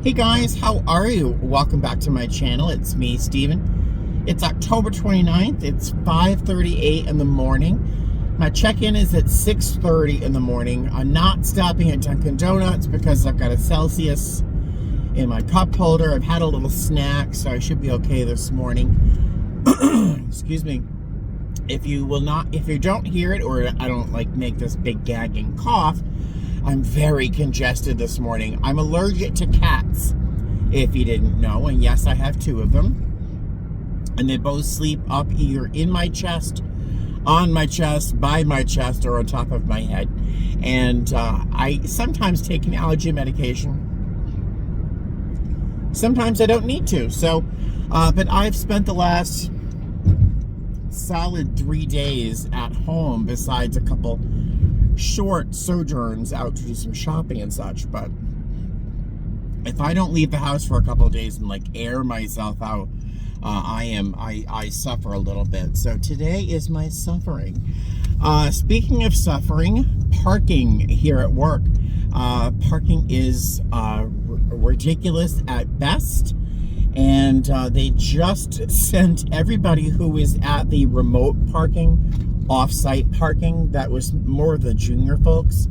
Hey guys, how are you? Welcome back to my channel. It's me, Steven. It's October 29th. It's 5:38 in the morning. My check-in is at 6:30 in the morning. I'm not stopping at Dunkin' Donuts because I've got a Celsius in my cup holder. I've had a little snack, so I should be okay this morning. Excuse me. If you don't hear it, or I don't make this big gagging cough, I'm very congested this morning. I'm allergic to cats, if you didn't know, and yes, I have two of them. And they both sleep up either in my chest, on my chest, by my chest, or on top of my head. And I sometimes take an allergy medication. Sometimes I don't need to. So, but I've spent the last solid 3 days at home, besides a couple short sojourns out to do some shopping and such. But if I don't leave the house for a couple of days and air myself out, I suffer a little bit. So today is my suffering. Speaking of suffering, parking here at work. Parking is ridiculous at best. And they just sent everybody who is at the remote parking, off-site parking, that was more of the junior folks.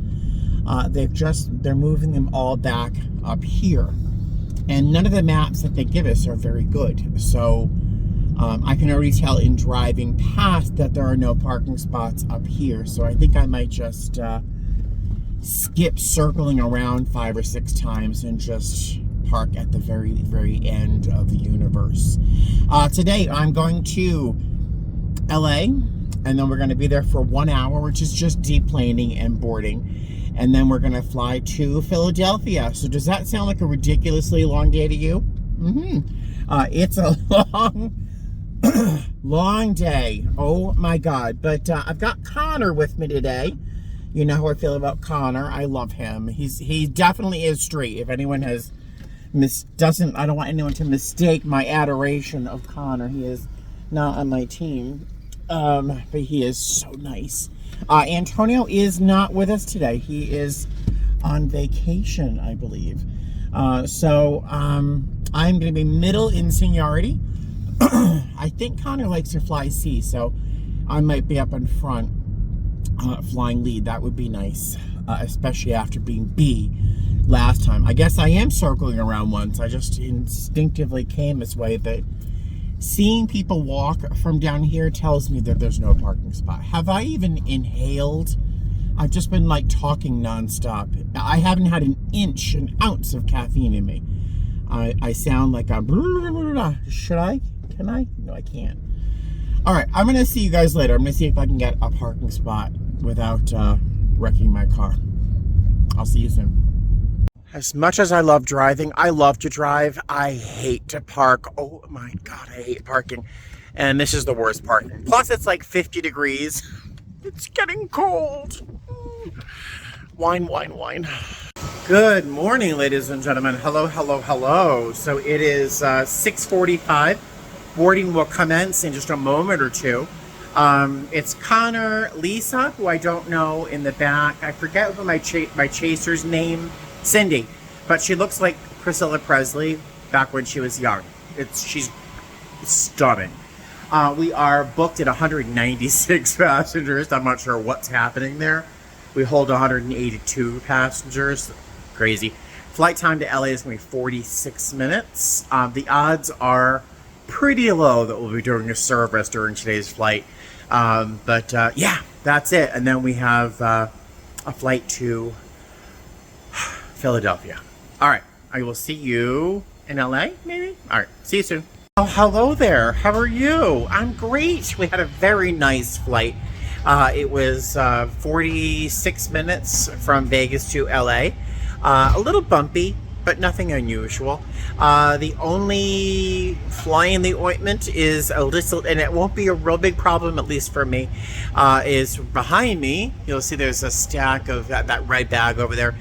They're moving them all back up here. And none of the maps that they give us are very good. So I can already tell in driving past that there are no parking spots up here. So I think I might just skip circling around 5 or 6 times and just park at the very, very end of the universe. Today I'm going to LA, and then we're going to be there for 1 hour, which is just deplaning and boarding. And then we're going to fly to Philadelphia. So does that sound like a ridiculously long day to you? It's a long day. Oh my God. But I've got Connor with me today. You know how I feel about Connor. I love him. He definitely is straight. If anyone I don't want anyone to mistake my adoration of Connor. He is not on my team. But he is so nice. Antonio is not with us today. He is on vacation, I believe. So I'm going to be middle in seniority. I think Connor likes to fly C, so I might be up in front, flying lead. That would be nice, especially after being B last time. I guess I am circling around once. I just instinctively came this way, but seeing people walk from down here tells me that there's no parking spot. Have I even inhaled? I've just been talking nonstop. I haven't had an ounce of caffeine in me. I sound like a should I? Can I? No, I can't. All right, I'm gonna see you guys later. I'm gonna see if I can get a parking spot without wrecking my car. I'll see you soon. As much as I love driving, I love to drive. I hate to park. Oh my God, I hate parking. And this is the worst parking. Plus it's 50 degrees. It's getting cold. Wine, wine, wine. Good morning, ladies and gentlemen. Hello, hello, hello. So it is 6:45. Boarding will commence in just a moment or two. It's Connor, Lisa, who I don't know, in the back. I forget who my chaser's name. Cindy, but she looks like Priscilla Presley back when she was young. She's stunning. We are booked at 196 passengers. I'm not sure what's happening there. We hold 182 passengers. Crazy. Flight time to LA is going to be 46 minutes. The odds are pretty low that we'll be doing a service during today's flight. But yeah, that's it. And then we have a flight to Philadelphia. All right, I will see you in LA, maybe? All right, see you soon. Oh, hello there. How are you? I'm great. We had a very nice flight. It was 46 minutes from Vegas to LA. A little bumpy, but nothing unusual. The only fly in the ointment is a little, and it won't be a real big problem, at least for me, is behind me. You'll see there's a stack of that red bag over there.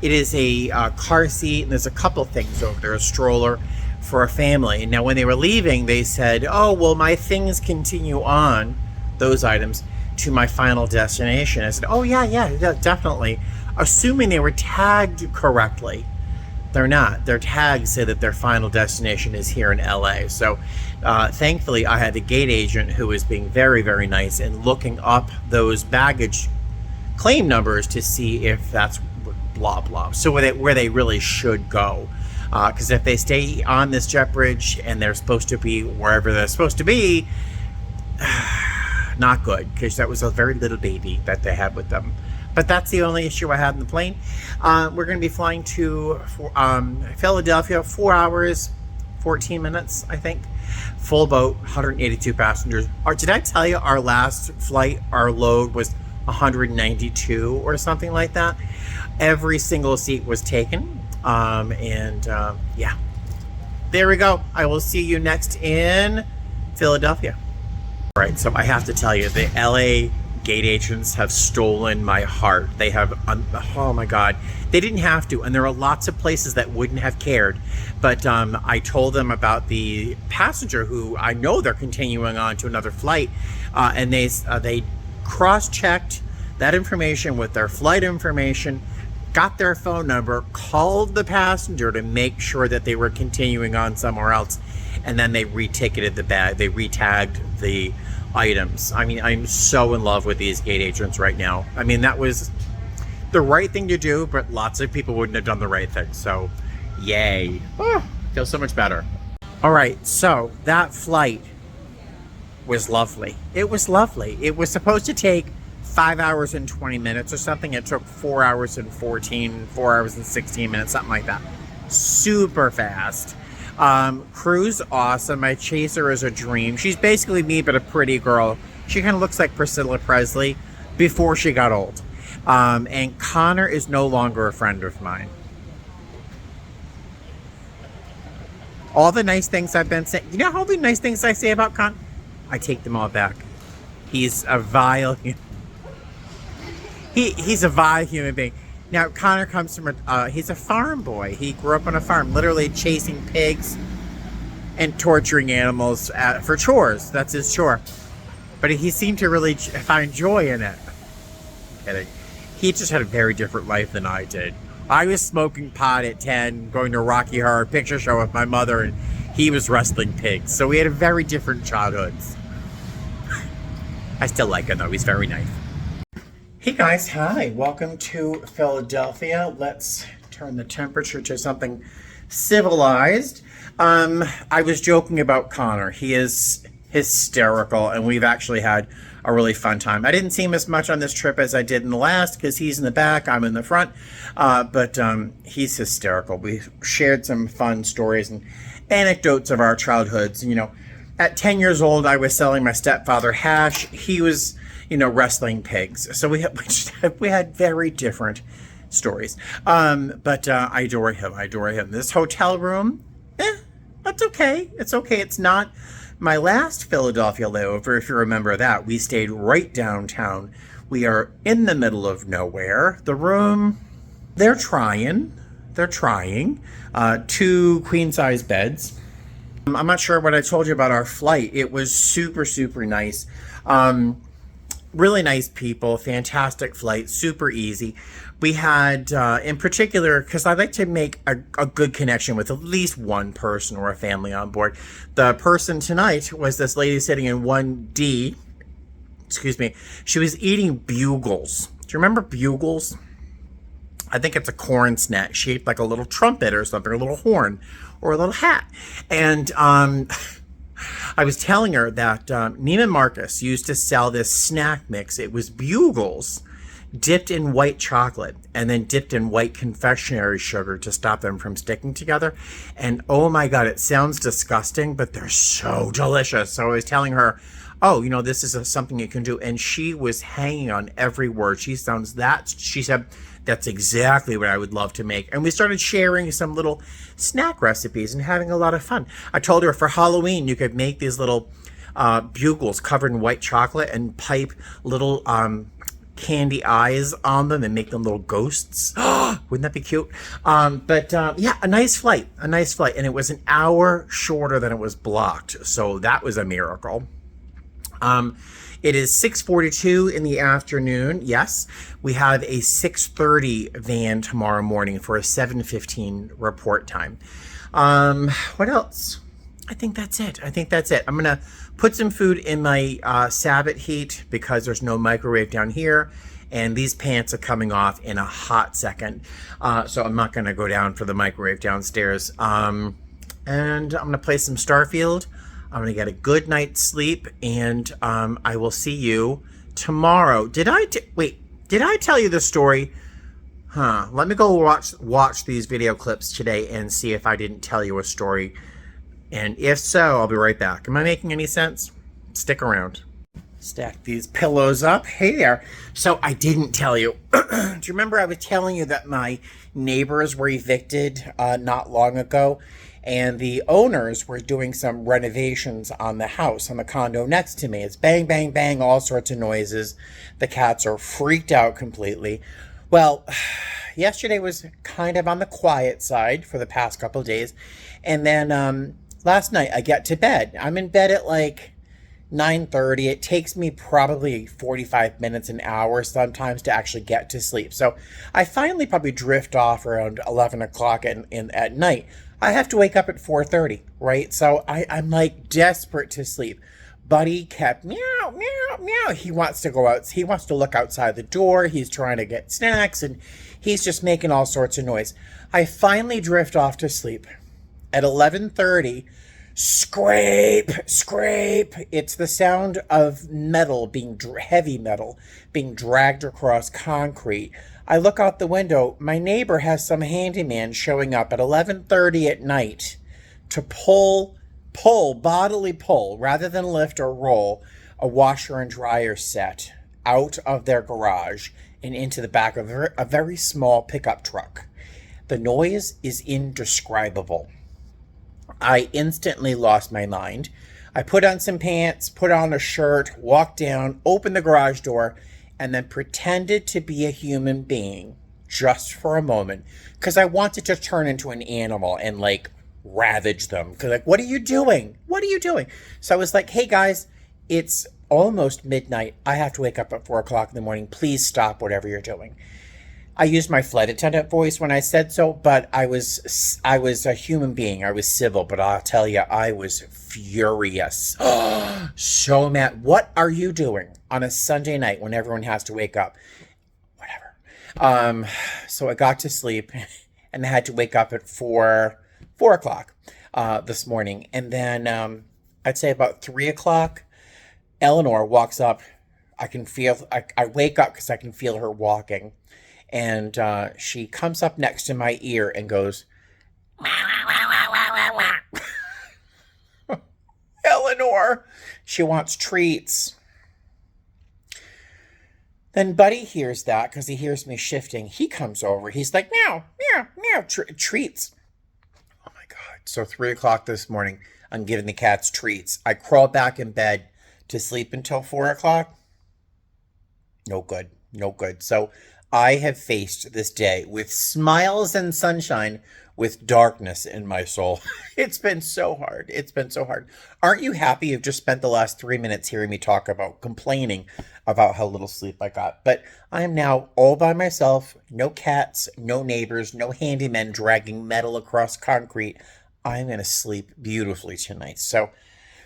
It is a car seat, and there's a couple things over there, a stroller for a family. Now, when they were leaving, they said, oh, well, my things continue on, those items, to my final destination. I said, oh, yeah, definitely. Assuming they were tagged correctly. they're not. Their tags say that their final destination is here in LA. So thankfully, I had the gate agent who was being very, very nice and looking up those baggage claim numbers to see if that's blah, blah. So where they really should go. Because if they stay on this jet bridge and they're supposed to be wherever they're supposed to be, not good, because that was a very little baby that they had with them. But that's the only issue I had in the plane. We're going to be flying to Philadelphia, 4 hours, 14 minutes, I think. Full boat, 182 passengers. Or did I tell you our last flight, our load was 192 or something like that? Every single seat was taken. Yeah, there we go. I will see you next in Philadelphia. All right, so I have to tell you, the LA gate agents have stolen my heart. They have, oh my God, they didn't have to, and there are lots of places that wouldn't have cared. But I told them about the passenger who I know they're continuing on to another flight, and they cross-checked that information with their flight information, got their phone number, called the passenger to make sure that they were continuing on somewhere else, and then they reticketed the bag. They retagged the items. I mean, I'm so in love with these gate agents right now. I mean, that was the right thing to do, but lots of people wouldn't have done the right thing. So, yay. Feels so much better. All right, so that flight was lovely. It was lovely. It was supposed to take 5 hours and 20 minutes or something. It took 4 hours and 4 hours and 16 minutes, something like that. Super fast. Crew's awesome. My chaser is a dream. She's basically me, but a pretty girl. She kind of looks like Priscilla Presley before she got old. And Connor is no longer a friend of mine. All the nice things I've been saying, you know how many nice things I say about Connor? I take them all back. He's a vile human. He's a vile human being. Now, Connor comes from he's a farm boy. He grew up on a farm, literally chasing pigs and torturing animals for chores. That's his chore. But he seemed to really find joy in it. I'm kidding. He just had a very different life than I did. I was smoking pot at 10, going to Rocky Horror Picture Show with my mother, and he was wrestling pigs. So we had a very different childhoods. I still like him, though. He's very nice. Hey guys, hi. Welcome to Philadelphia. Let's turn the temperature to something civilized. I was joking about Connor. He is hysterical, and we've actually had a really fun time. I didn't see him as much on this trip as I did in the last, because he's in the back, I'm in the front. But he's hysterical. We shared some fun stories and anecdotes of our childhoods. You know, at 10 years old, I was selling my stepfather hash. He was, you know, wrestling pigs. So we had very different stories. But I adore him. I adore him. This hotel room, that's okay. It's okay. It's not my last Philadelphia layover, if you remember that. We stayed right downtown. We are in the middle of nowhere. The room, they're trying. 2 queen-size beds. I'm not sure what I told you about our flight. It was super, super nice. Really nice people, fantastic flight, super easy. We had, in particular, because I like to make a good connection with at least one person or a family on board. The person tonight was this lady sitting in 1D. Excuse me. She was eating bugles. Do you remember bugles? I think it's a corn snack shaped like a little trumpet or something, a little horn or a little hat. And I was telling her that Neiman Marcus used to sell this snack mix. It was bugles dipped in white chocolate and then dipped in white confectionery sugar to stop them from sticking together. And oh my God, it sounds disgusting, but they're so delicious. So I was telling her, oh, you know, this is something you can do. And she was hanging on every word. She said, that's exactly what I would love to make. And we started sharing some little snack recipes and having a lot of fun. I told her for Halloween, you could make these little bugles covered in white chocolate and pipe little candy eyes on them and make them little ghosts. Wouldn't that be cute? Yeah, a nice flight. And it was an hour shorter than it was blocked. So that was a miracle. It is 6:42 in the afternoon. Yes, we have a 6:30 van tomorrow morning for a 7:15 report time. What else? I think that's it. I'm going to put some food in my Sabbath heat because there's no microwave down here. And these pants are coming off in a hot second. So I'm not going to go down for the microwave downstairs. And I'm going to play some Starfield. I'm going to get a good night's sleep. And I will see you tomorrow. Did I tell you the story? Let me go watch these video clips today and see if I didn't tell you a story. And if so, I'll be right back. Am I making any sense? Stick around. Stack these pillows up. Hey there. So I didn't tell you. Do you remember I was telling you that my neighbors were evicted not long ago? And the owners were doing some renovations on the house, on the condo next to me. It's bang, bang, bang, all sorts of noises. The cats are freaked out completely. Well, yesterday was kind of on the quiet side for the past couple of days. And then last night I get to bed. I'm in bed at like 9:30. It takes me probably 45 minutes, an hour sometimes to actually get to sleep. So I finally probably drift off around 11 o'clock at night. I have to wake up at 4:30, right? So I'm like desperate to sleep. Buddy kept meow, meow, meow. He wants to go out. He wants to look outside the door. He's trying to get snacks and he's just making all sorts of noise. I finally drift off to sleep. At 11:30, scrape, scrape. It's the sound of metal heavy metal being dragged across concrete. I look out the window. My neighbor has some handyman showing up at 11:30 at night to bodily pull, rather than lift or roll, a washer and dryer set out of their garage and into the back of a very small pickup truck. The noise is indescribable. I instantly lost my mind. I put on some pants, put on a shirt, walked down, opened the garage door, and then pretended to be a human being just for a moment because I wanted to turn into an animal and like ravage them. Because like, what are you doing? What are you doing? So I was like, hey guys, it's almost midnight. I have to wake up at 4 o'clock in the morning. Please stop whatever you're doing. I used my flight attendant voice when I said so, but I was a human being. I was civil, but I'll tell you, I was furious. So mad. What are you doing on a Sunday night when everyone has to wake up? Whatever. So I got to sleep and I had to wake up at 4 o'clock this morning. And then I'd say about 3 o'clock, Eleanor walks up. I wake up because I can feel her walking. And she comes up next to my ear and goes, wah, wah, wah, wah, wah, wah. Eleanor, she wants treats. Then Buddy hears that because he hears me shifting. He comes over. He's like, meow, meow, meow, treats. Oh my God. So 3 o'clock this morning, I'm giving the cats treats. I crawl back in bed to sleep until 4 o'clock. No good. No good. So I have faced this day with smiles and sunshine, with darkness in my soul. It's been so hard. It's been so hard. Aren't you happy you've just spent the last 3 minutes hearing me talk about complaining about how little sleep I got? But I am now all by myself. No cats, no neighbors, no handymen dragging metal across concrete. I'm going to sleep beautifully tonight. So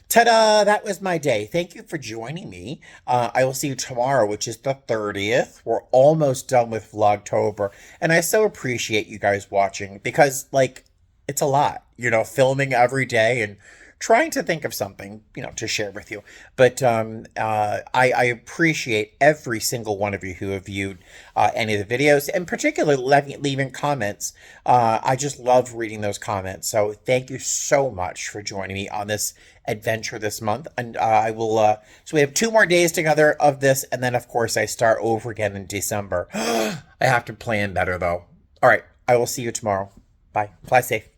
ta-da! That was my day. Thank you for joining me. I will see you tomorrow, which is the 30th. We're almost done with Vlogtober. And I so appreciate you guys watching because, like, it's a lot, filming every day and trying to think of something, to share with you. But I appreciate every single one of you who have viewed any of the videos, and particularly leaving comments. I just love reading those comments. So thank you so much for joining me on this adventure this month. And I will, so we have 2 more days together of this. And then, of course, I start over again in December. I have to plan better, though. All right. I will see you tomorrow. Bye. Fly safe.